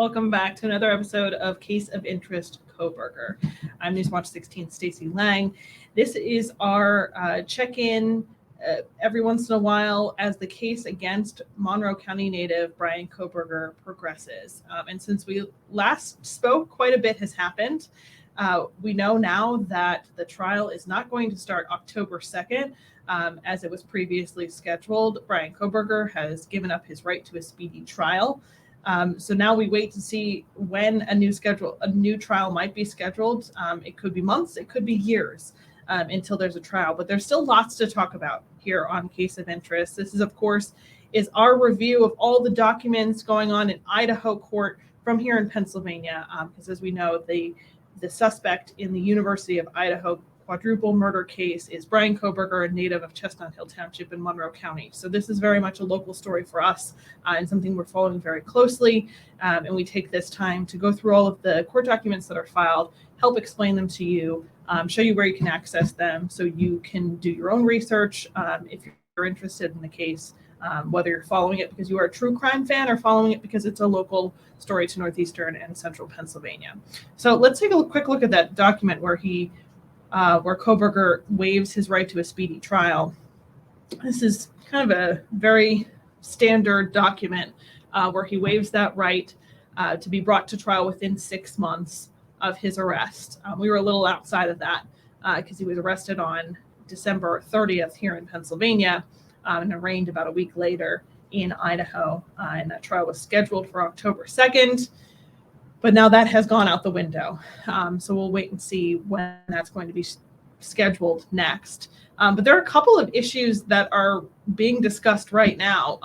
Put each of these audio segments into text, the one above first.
Welcome back to another episode of Case of Interest Kohberger. I'm Newswatch 16 Stacey Lang. This is our check-in every once in a while as the case against Monroe County native Bryan Kohberger progresses. And since we last spoke, quite a bit has happened. We know now that the trial is not going to start October 2nd, as it was previously scheduled. Bryan Kohberger has given up his right to a speedy trial. So now we wait to see when a new trial might be scheduled. It could be months, it could be years until there's a trial, but there's still lots to talk about here on Case of Interest. This is, of course, our review of all the documents going on in Idaho court from here in Pennsylvania, because as we know, the suspect in the University of Idaho quadruple murder case is Bryan Kohberger, a native of Chestnut Hill Township in Monroe County. So this is very much a local story for us and something we're following very closely. And we take this time to go through all of the court documents that are filed, help explain them to you, show you where you can access them so you can do your own research if you're interested in the case, whether you're following it because you are a true crime fan or following it because it's a local story to northeastern and central Pennsylvania. So let's take a quick look at that document where Kohberger waives his right to a speedy trial. This is kind of a very standard document where he waives that right to be brought to trial within 6 months of his arrest. We were a little outside of that because he was arrested on December 30th here in Pennsylvania and arraigned about a week later in Idaho. And that trial was scheduled for October 2nd. But now that has gone out the window. So we'll wait and see when that's going to be scheduled next. But there are a couple of issues that are being discussed right now.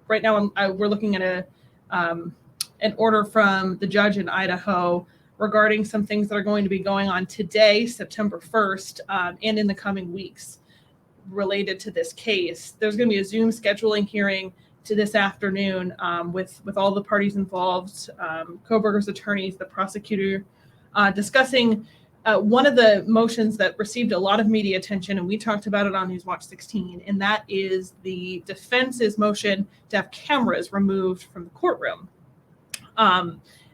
We're looking at an order from the judge in Idaho regarding some things that are going to be going on today, September 1st, and in the coming weeks related to this case. There's going to be a Zoom scheduling hearing to this afternoon with all the parties involved, Kohberger's attorneys, the prosecutor, discussing one of the motions that received a lot of media attention, and we talked about it on Newswatch 16, and that is the defense's motion to have cameras removed from the courtroom.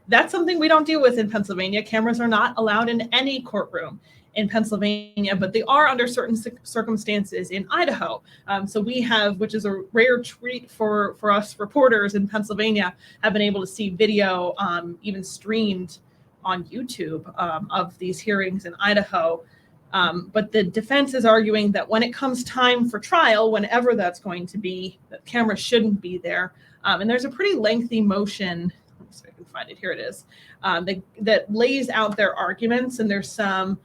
That's something we don't deal with in Pennsylvania. Cameras are not allowed in any courtroom in Pennsylvania, but they are under certain circumstances in Idaho. So we have, which is a rare treat for us reporters in Pennsylvania, have been able to see video even streamed on YouTube of these hearings in Idaho. But the defense is arguing that when it comes time for trial, whenever that's going to be, that cameras shouldn't be there. And there's a pretty lengthy motion, let me see if I can find it, here it is, that lays out their arguments, and there's some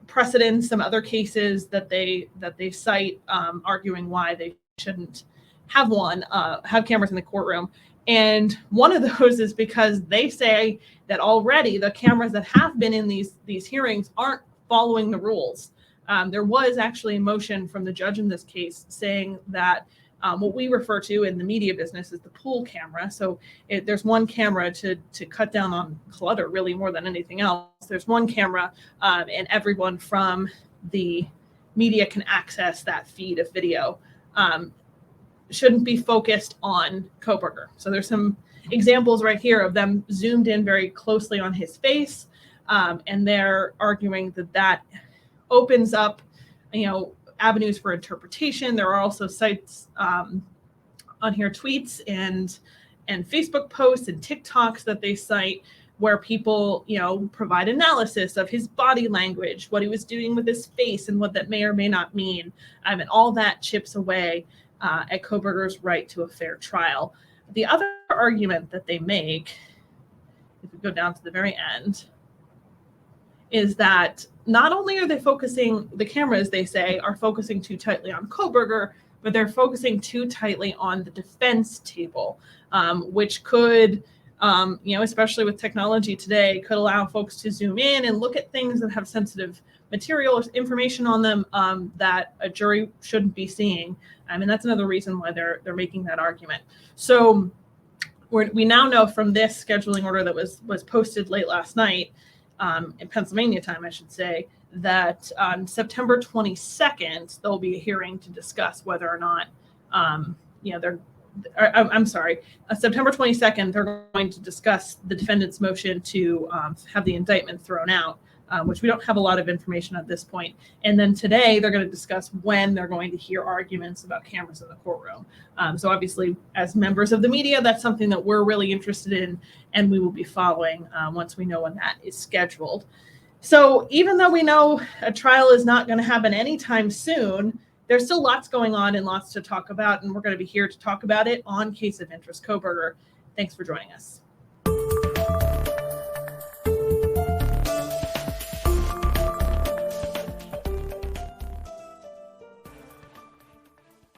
precedents, some other cases that they cite arguing why they shouldn't have cameras in the courtroom. And one of those is because they say that already the cameras that have been in these hearings aren't following the rules. There was actually a motion from the judge in this case saying that what we refer to in the media business is the pool camera. So there's one camera to cut down on clutter, really, more than anything else. There's one camera, and everyone from the media can access that feed of video. Shouldn't be focused on Kohberger. So there's some examples right here of them zoomed in very closely on his face, and they're arguing that opens up, avenues for interpretation. There are also cites on here, tweets and Facebook posts and TikToks that they cite where people, provide analysis of his body language, what he was doing with his face, and what that may or may not mean. And all that chips away at Kohberger's right to a fair trial. The other argument that they make, if we go down to the very end, is that not only are they the cameras, they say, are focusing too tightly on Kohberger, but they're focusing too tightly on the defense table, which could, especially with technology today, could allow folks to zoom in and look at things that have sensitive material or information on them that a jury shouldn't be seeing. And that's another reason why they're making that argument. So we now know from this scheduling order that was posted late last night, in Pennsylvania time, I should say, that on September 22nd, there'll be a hearing to discuss whether or not, I'm sorry, September 22nd, they're going to discuss the defendant's motion to have the indictment thrown out, which we don't have a lot of information at this point. And then today, they're going to discuss when they're going to hear arguments about cameras in the courtroom. So obviously, as members of the media, that's something that we're really interested in, and we will be following once we know when that is scheduled. So even though we know a trial is not going to happen anytime soon, there's still lots going on and lots to talk about, and we're going to be here to talk about it on Case of Interest Kohberger. Thanks for joining us.